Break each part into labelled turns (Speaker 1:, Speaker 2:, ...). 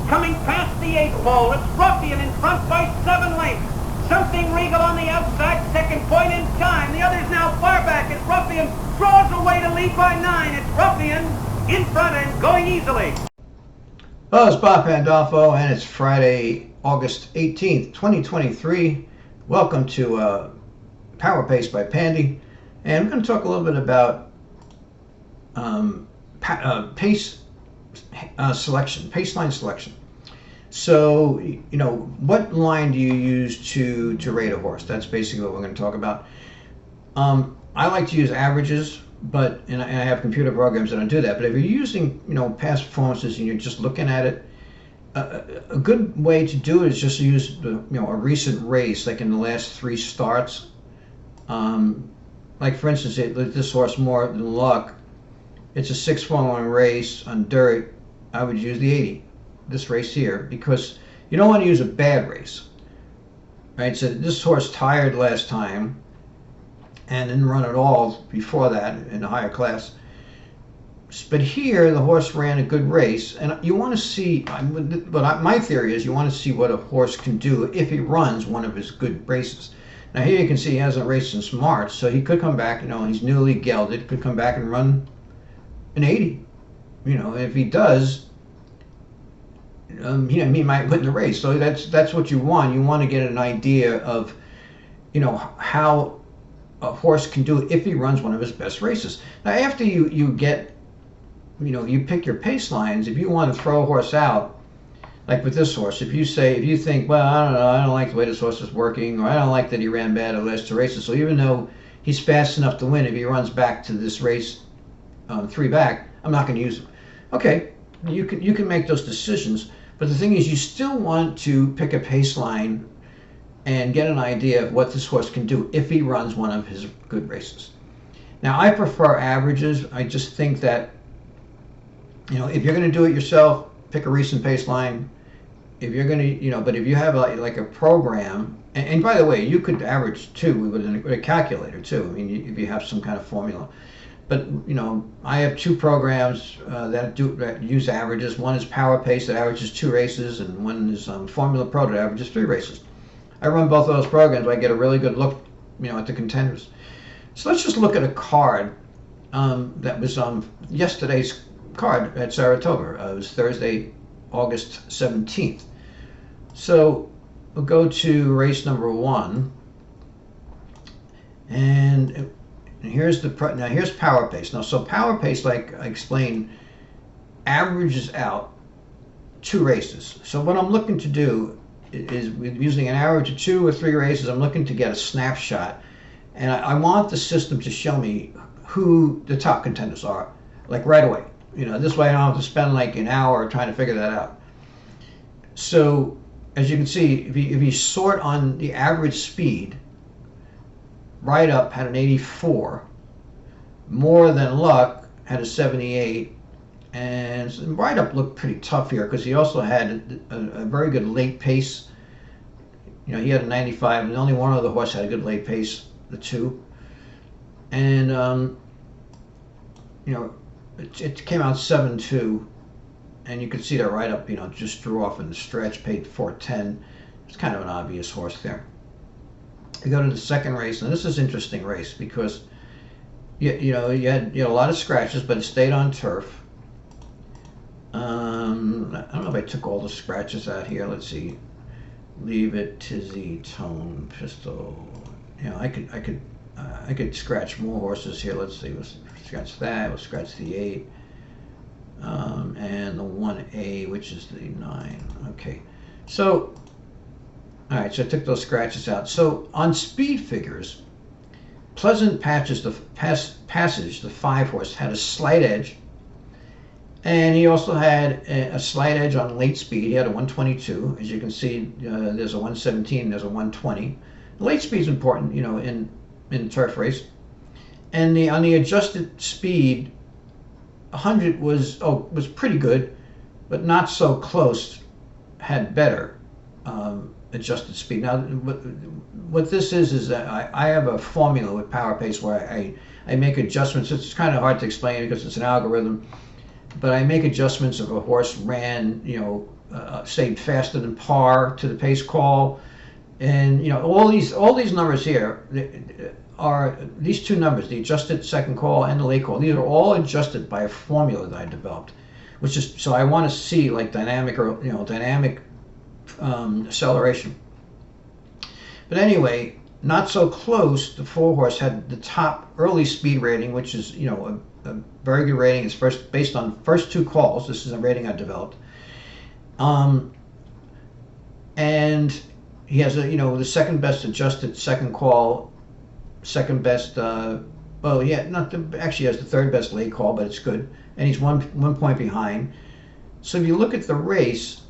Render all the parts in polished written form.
Speaker 1: Coming past the 8th pole, it's Ruffian in front by 7 lengths. Something Regal on the outside, second point in time. The other's now far back as Ruffian draws away to lead by 9. It's Ruffian in front and going easily.
Speaker 2: Hello, it's Bob Pandolfo, and it's Friday, August 18th, 2023. Welcome to Power Pace by Pandy, and we're going to talk a little bit about pace selection, Paceline selection. So, what line do you use to rate a horse? That's basically what we're going to talk about. I like to use averages, and I have computer programs that don't do that. But if you're using, past performances and you're just looking at it, a good way to do it is just to use a recent race, like in the last 3 starts. Like for instance, this horse More Than Luck. It's a 6-1 race on dirt. I would use the 80, this race here, because you don't want to use a bad race, right? So this horse tired last time and didn't run at all before that in a higher class. But here the horse ran a good race, and you want to see, but my theory is you want to see what a horse can do if he runs one of his good races. Now here you can see he hasn't raced since March, so he could come back, he's newly gelded, could come back and run an 80. If he does, he might win the race. So that's what you want. You want to get an idea of, how a horse can do it if he runs one of his best races. Now, after you get, you pick your pace lines. If you want to throw a horse out, like with this horse, if you think, well, I don't know, I don't like the way this horse is working, or I don't like that he ran bad at the last 2 races. So even though he's fast enough to win, if he runs back to this race 3 back, I'm not going to use him. Okay, you can make those decisions, but the thing is, you still want to pick a pace line and get an idea of what this horse can do if he runs one of his good races. Now, I prefer averages. I just think that, if you're going to do it yourself, pick a recent pace line. If you're going to, but if you have like a program, and by the way, you could average too with a calculator too. I mean, if you have some kind of formula. But I have 2 programs that use averages. One is Power Pace that averages 2 races, and one is Formula Pro that averages 3 races. I run both of those programs. I get a really good look, at the contenders. So let's just look at a card that was yesterday's card at Saratoga. It was Thursday, August 17th. So we'll go to race number 1, and here's here's Power Pace. Now, so Power Pace, like I explained, averages out 2 races. So what I'm looking to do is, using an average of 2 or 3 races, I'm looking to get a snapshot, and I want the system to show me who the top contenders are, like right away. This way I don't have to spend like an hour trying to figure that out. So as you can see, if you sort on the average speed, Right Up had an 84, More Than Luck had a 78, and Right Up looked pretty tough here because he also had a very good late pace. He had a 95, and only one other horse had a good late pace, the 2. And, it came out 7-2, and you could see that Right Up, just drew off in the stretch, paid 410. It's kind of an obvious horse there. We go to the second race, and this is an interesting race because you had a lot of scratches, but it stayed on turf. I don't know if I took all the scratches out here. Let's see. Leave It, Tizzy, Tone, Pistol. I could scratch more horses here. Let's see. We'll scratch that. We'll scratch the 8, and the 1A, which is the 9. Okay, so. All right, so I took those scratches out. So on speed figures, Pleasant Passage, the 5 horse, had a slight edge, and he also had a slight edge on late speed. He had a 122. As you can see, there's a 117, there's a 120. Late speed is important, in a turf race. And on the adjusted speed, 100 was pretty good, but not so close. Had better adjusted speed. Now, what this is that I have a formula with Power Pace where I make adjustments. It's kind of hard to explain because it's an algorithm. but I make adjustments if a horse ran, say faster than par to the pace call, and all these numbers here are these two numbers, the adjusted second call and the late call. These are all adjusted by a formula that I developed, which is so I want to see like dynamic acceleration. But anyway, Not So Close, the 4-horse, had the top early speed rating, which is a very good rating. It's based on first 2 calls. This is a rating I developed. And he has the second best adjusted second call, second best. Actually he has the third best late call, but it's good. And he's one point behind. So if you look at the race,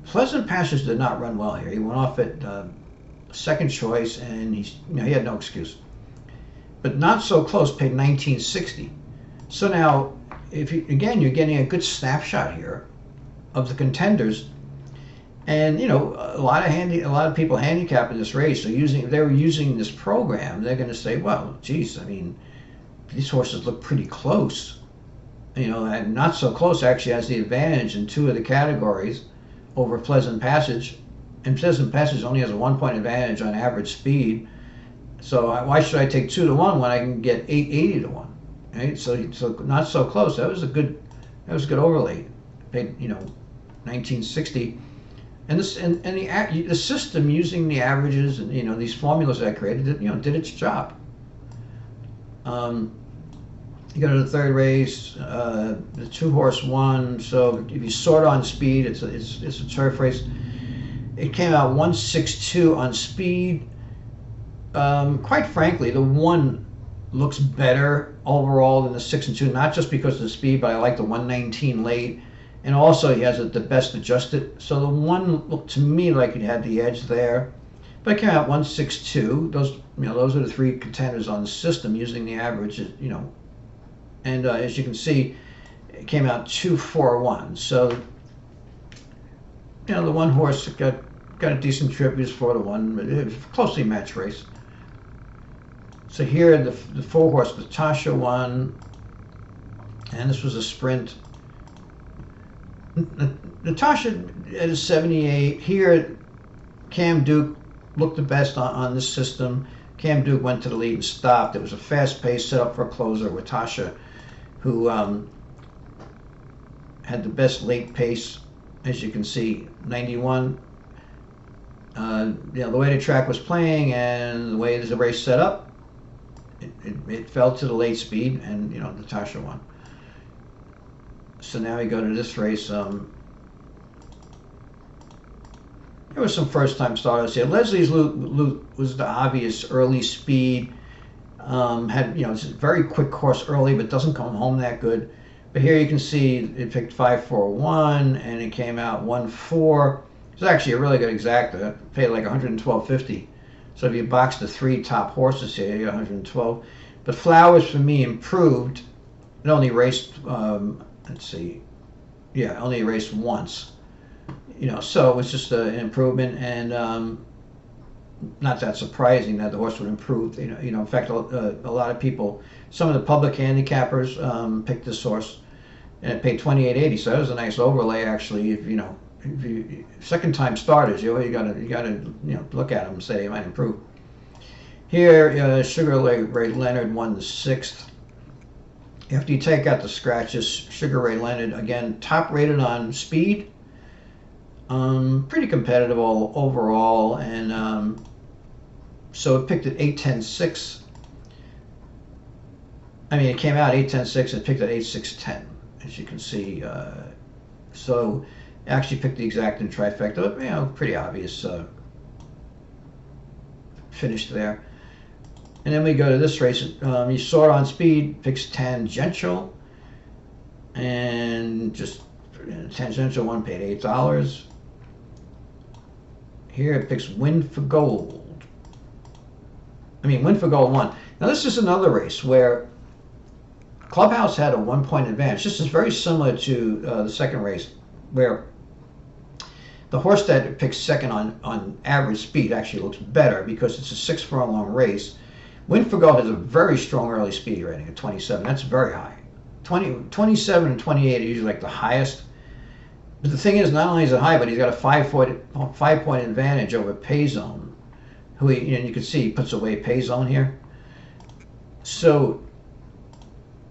Speaker 2: Pleasant Passage did not run well here. He went off at second choice, and he had no excuse. But Not So Close paid $19.60. So now, you're getting a good snapshot here of the contenders, and a lot of people handicapping this race are using this program. They're going to say, well, geez, I mean, these horses look pretty close. And Not So Close actually has the advantage in 2 of the categories over Pleasant Passage, and Pleasant Passage only has a 1-point advantage on average speed. So why should I take 2 to 1 when I can get 880 to 1? Right? So Not So Close. That was a good overlay. Paid $19.60, and the system using the averages and these formulas I created did its job. You go to the third race. The 2-horse won. So if you sort on speed, it's a turf race. It came out 162 on speed. Quite frankly, the 1 looks better overall than the 6 and 2, not just because of the speed, but I like the 119 late, and also he has the best adjusted. So the 1 looked to me like it had the edge there, but it came out 162. Those are the 3 contenders on the system using the averages, and as you can see, it came out 241. So the 1-horse got a decent trip. He was 4-1, but it was a closely matched race. So here the 4-horse Natasha won, and this was a sprint. Natasha at a 78. Here Cam Duke looked the best on this system. Cam Duke went to the lead and stopped. It was a fast pace set up for a closer with Tasha, who had the best late pace, as you can see, 91. The way the track was playing and the way the race set up, it fell to the late speed, and Natasha won. So now we go to this race. There was some first-time starters here. Leslie's Loot was the obvious early speed. It's a very quick course early, but doesn't come home that good. But here you can see it picked 541, and it came out 1-4. It's actually a really good exacta. It paid like $112.50. So if you box the 3 top horses here, you get $112. But Flowers for me improved. It only raced. Only raced once. So it was just an improvement, and not that surprising that the horse would improve. In fact, a lot of people, some of the public handicappers, picked this horse, and it paid $28.80. So that was a nice overlay, actually. If you second time starters, you gotta look at them and say they might improve. Here, Sugar Ray Leonard won the 6th. After you take out the scratches, Sugar Ray Leonard again top rated on speed. Pretty competitive overall, and so it picked at 8:10.6. It came out 8:10.6 and picked at 8:6.10, as you can see. So it actually picked the exact and trifecta. Pretty obvious finish there. And then we go to this race. You saw it on speed, picks Tangential, and just Tangential one paid $8. Here it picks Win for Gold. Win for Gold won. Now this is another race where Clubhouse had a 1-point advantage. This is very similar to the second race, where the horse that picks second on average speed actually looks better because it's a 6-furlong race. Win for Gold has a very strong early speed rating at 27. That's very high. 27 and 28 are usually like the highest. But the thing is, not only is it high, but he's got a 5 point advantage over Paceline, who you can see he puts away Paceline here. So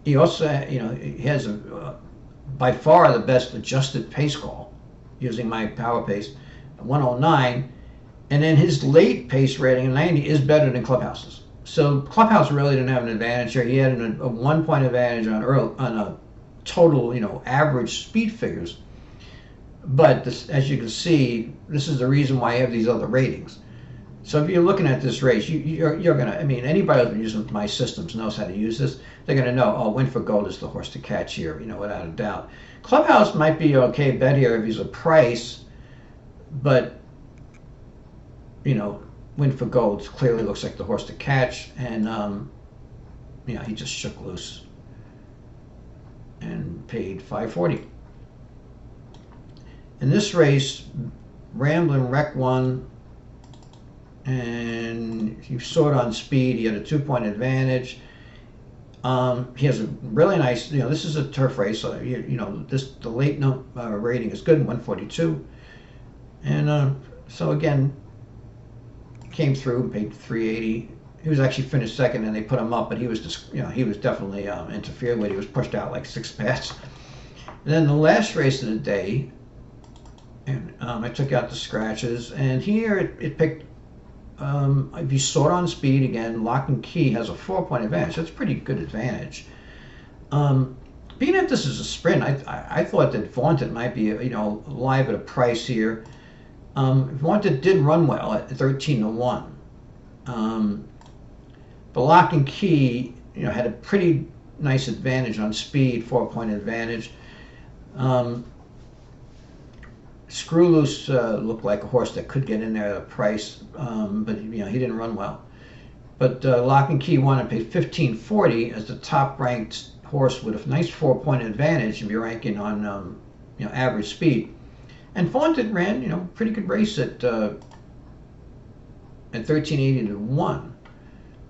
Speaker 2: he also, he has by far the best adjusted pace call using my power pace, 109, and then his late pace rating of 90 is better than Clubhouse's. So Clubhouse really didn't have an advantage here. He had a 1 point advantage on a total, average speed figures. But this, as you can see, this is the reason why I have these other ratings. So if you're looking at this race, you're going to, anybody who's using my systems knows how to use this. They're going to know, oh, Win for Gold is the horse to catch here, without a doubt. Clubhouse might be okay bet here if he's a price, but, Win for Gold clearly looks like the horse to catch, and, he just shook loose and paid $5.40. In this race, Ramblin' Wreck won, and he soared on speed. He had a 2 point advantage. He has a really nice, this is a turf race, so the late rating is good, 142, and so again, came through and paid $3.80. He was actually finished second, and they put him up, but he was just, he was definitely interfered with. He was pushed out like 6 pads. And then the last race of the day, and I took out the scratches, and here it picked. If you sort on speed again, Lock and Key has a 4 point advantage. That's a pretty good advantage. Being that this is a sprint, I thought that Vaunted might be live at a price here. Vaunted did run well at 13-1. But Lock and Key, had a pretty nice advantage on speed, 4 point advantage. Screw Loose looked like a horse that could get in there at a price, but he didn't run well. But Lock and Key won and paid $15.40 as the top-ranked horse with a nice 4 point advantage if you're ranking on average speed. And Vaunted ran pretty good race at 13.80-1.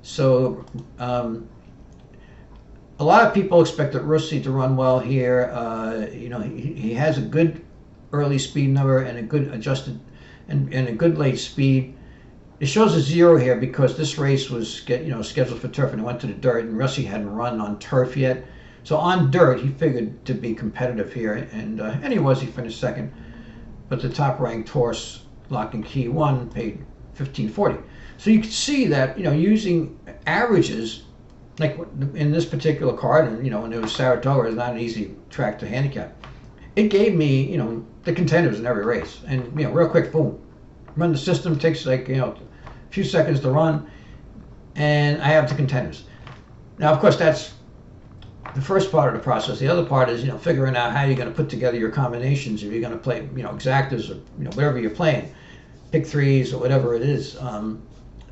Speaker 2: So a lot of people expected Russi to run well here. He has a good early speed number and a good adjusted and a good late speed. It shows a 0 here because this race was scheduled for turf and it went to the dirt, and Russi hadn't run on turf yet. So on dirt he figured to be competitive here, and he finished second. But the top ranked horse, Lock and Key, won, paid $15.40. So you can see that using averages, like in this particular card, and when it was Saratoga, it's not an easy track to handicap. It gave me, the contenders in every race, and real quick, boom, run the system. Takes like a few seconds to run, and I have the contenders. Now, of course, that's the first part of the process. The other part is figuring out how you're going to put together your combinations. If you're going to play exactas or whatever you're playing, pick threes or whatever it is.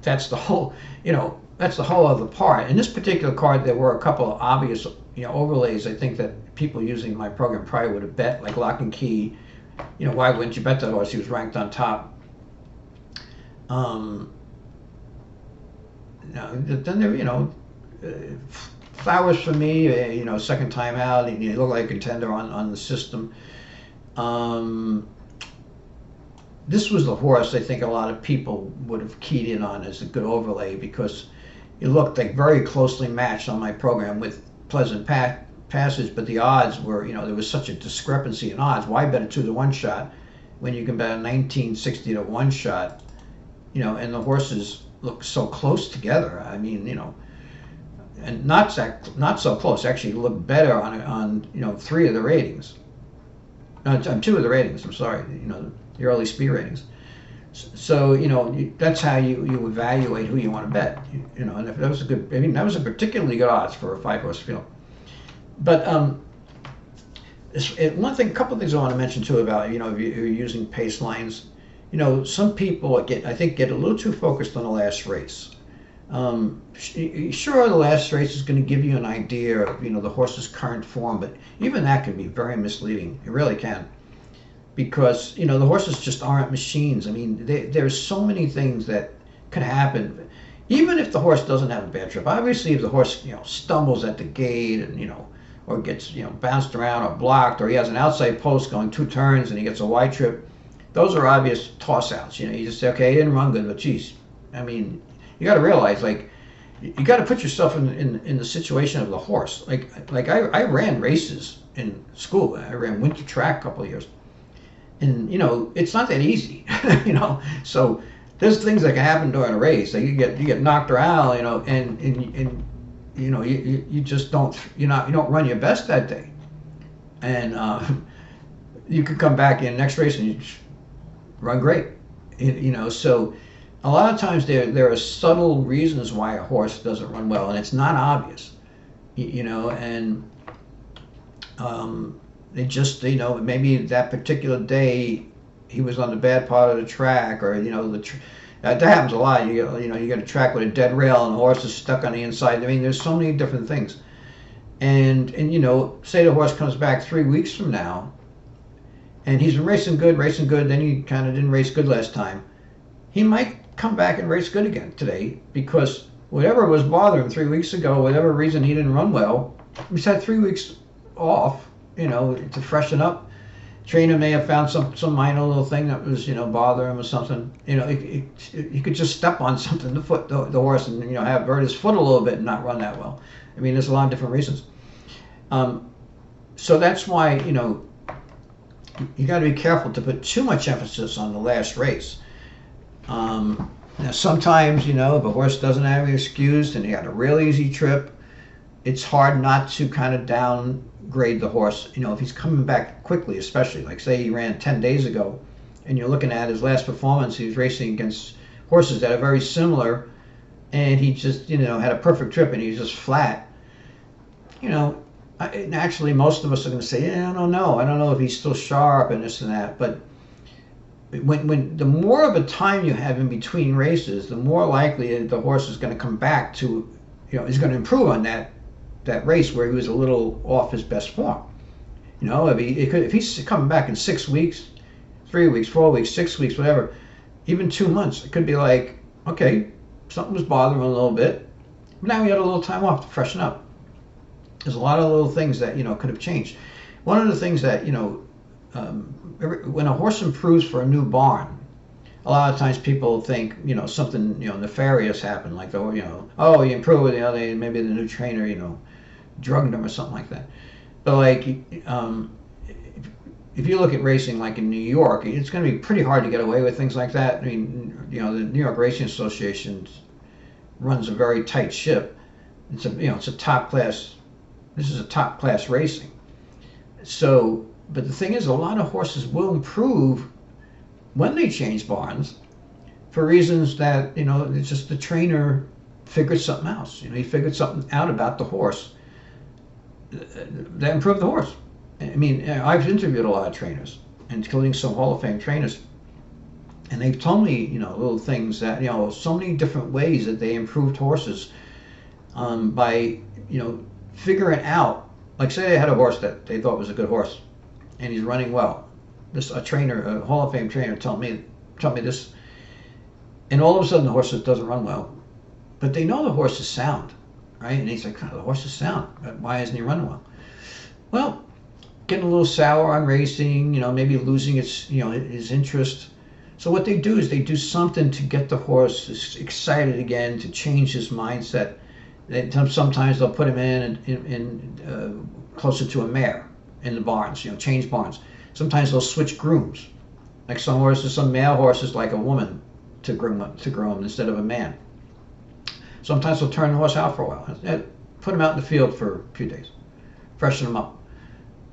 Speaker 2: That's the whole that's the whole other part. In this particular card, there were a couple of obvious overlays. I think that people using my program probably would have bet, like Lock and Key. Why wouldn't you bet that horse? He was ranked on top. Then there, Flowers for me, second time out. He looked like a contender on the system. This was the horse I think a lot of people would have keyed in on as a good overlay because it looked like very closely matched on my program with Pleasant Passage, but the odds were, there was such a discrepancy in odds. Why bet a 2-1 shot when you can bet a 1960-1 shot? And the horses look so close together. And not so close. Actually, looked better on 3 of the ratings. On 2 of the ratings. I'm sorry. The early speed ratings. So that's how you evaluate who you want to bet. And if that was a good, that was a particularly good odds for a 5-horse field. But a couple of things I want to mention too about if you're using Pacelines. Some people get a little too focused on the last race. Sure, the last race is going to give you an idea of the horse's current form, but even that can be very misleading. It really can, because the horses just aren't machines. There's so many things that could happen, even if the horse doesn't have a bad trip. Obviously, if the horse stumbles at the gate and or gets, bounced around or blocked, or he has an outside post going 2 turns and he gets a wide trip, those are obvious toss outs. You just say, okay, he didn't run good, but geez, I mean, you got to realize, like, you got to put yourself in the situation of the horse. Like I ran races in school. I ran winter track a couple of years, and it's not that easy. So there's things that can happen during a race. Like you get knocked around, and you just don't you don't run your best that day, and you could come back in the next race and you run great. So a lot of times there are subtle reasons why a horse doesn't run well, and it's not obvious, and maybe that particular day he was on the bad part of the track, or that happens a lot. You get a track with a dead rail and the horse is stuck on the inside. I mean, there's so many different things, and say the horse comes back 3 weeks from now, and he's been racing good, then he kind of didn't race good last time. He might come back and race good again today, because whatever was bothering him 3 weeks ago, whatever reason he didn't run well, he's had 3 weeks off, to freshen up. Trainer may have found some minor little thing that was, bothering him or something. He could just step on something, the horse, and have hurt his foot a little bit and not run that well. I mean, there's a lot of different reasons. So that's why you got to be careful to put too much emphasis on the last race. Now sometimes, if a horse doesn't have any excuse and he had a real easy trip, it's hard not to kind of downgrade the horse. If he's coming back quickly, especially, like say he ran 10 days ago, and you're looking at his last performance, he was racing against horses that are very similar, and he just, had a perfect trip and he was just flat. Naturally, most of us are going to say, I don't know if he's still sharp and this and that, but when the more of a time you have in between races, the more likely the horse is going to come back to, is going to improve on that race where he was a little off his best form. If he's coming back in 6 weeks, 3 weeks, 4 weeks, 6 weeks, whatever, even 2 months, it could be like, okay, something was bothering him a little bit, but now he had a little time off to freshen up. There's a lot of little things that could have changed. One of the things that when a horse improves for a new barn, a lot of times people think something nefarious happened, like he improved, maybe the new trainer drugged him or something like that. But like if you look at racing like in New York, it's going to be pretty hard to get away with things like that. I mean, the New York Racing Association runs a very tight ship. It's a top class. This is a top class racing. So, but the thing is, a lot of horses will improve when they change barns for reasons that, it's just the trainer figured something else. He figured something out about the horse that improved the horse. I mean, I've interviewed a lot of trainers, including some Hall of Fame trainers, and they've told me, little things that, so many different ways that they improved horses by, figuring out, like say they had a horse that they thought was a good horse, and he's running well. A Hall of Fame trainer told me this, and all of a sudden the horse doesn't run well, but they know the horse is sound, right? And he's like, the horse is sound, but why isn't he running well? Well, getting a little sour on racing, maybe losing his interest. So what they do is they do something to get the horse excited again, to change his mindset. Sometimes they'll put him in closer to a mare in the barns, change barns. Sometimes they'll switch grooms. Like some male horses like a woman to groom instead of a man. Sometimes they'll turn the horse out for a while. Put him out in the field for a few days. Freshen him up.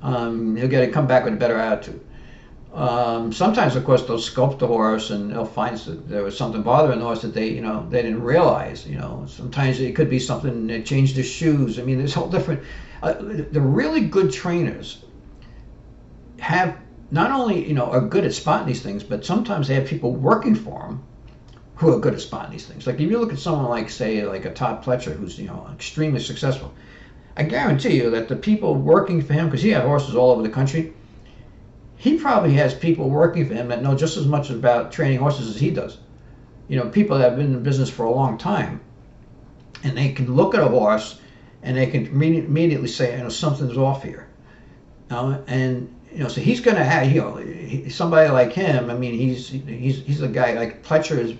Speaker 2: He'll come back with a better attitude. Sometimes, of course, they'll sculpt the horse and they'll find that there was something bothering the horse that they didn't realize. Sometimes it could be something that changed his shoes. I mean, there's all different. The really good trainers have not only are good at spotting these things, but sometimes they have people working for them who are good at spotting these things. Like if you look at someone like, say, like a Todd Pletcher, who's extremely successful, I guarantee you that the people working for him, because he had horses all over the country, he probably has people working for him that know just as much about training horses as he does. People that have been in the business for a long time, and they can look at a horse and they can immediately say, something's off here. And so he's going to have, somebody like him. I mean, he's a guy like Pletcher is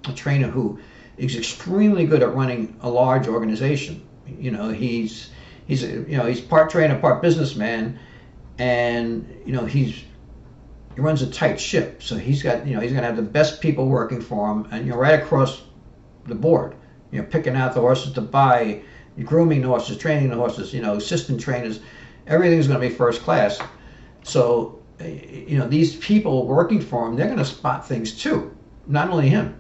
Speaker 2: a trainer who is extremely good at running a large organization. He's part trainer, part businessman, and he runs a tight ship. So he's got he's going to have the best people working for him, and right across the board. Picking out the horses to buy, grooming the horses, training the horses, assistant trainers, everything's going to be first class. So, these people working for him, they're going to spot things too, not only him.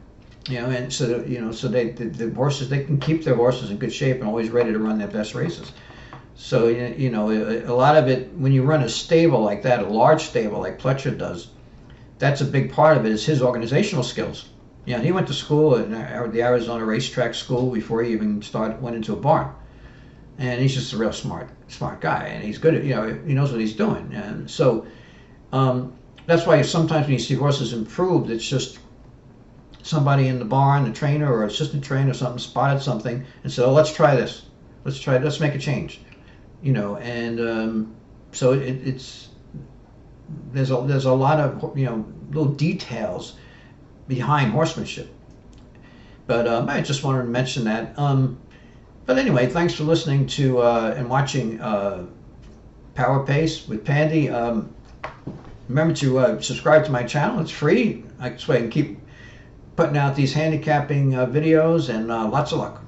Speaker 2: And so the horses, they can keep their horses in good shape and always ready to run their best races. So, a lot of it, when you run a stable like that, a large stable like Pletcher does, that's a big part of it, is his organizational skills. He went to school at the Arizona Racetrack School before he even went into a barn. And he's just a real smart guy, and he's good at, he knows what he's doing. And so that's why sometimes when you see horses improved, it's just somebody in the barn, a trainer or assistant trainer or something, spotted something and said, let's try this. Let's make a change. And so it's there's a lot of, little details behind horsemanship. But I just wanted to mention that. But anyway, thanks for listening to and watching Power Pace with Pandy. Remember to subscribe to my channel. It's free. That's why I can keep putting out these handicapping videos, and lots of luck.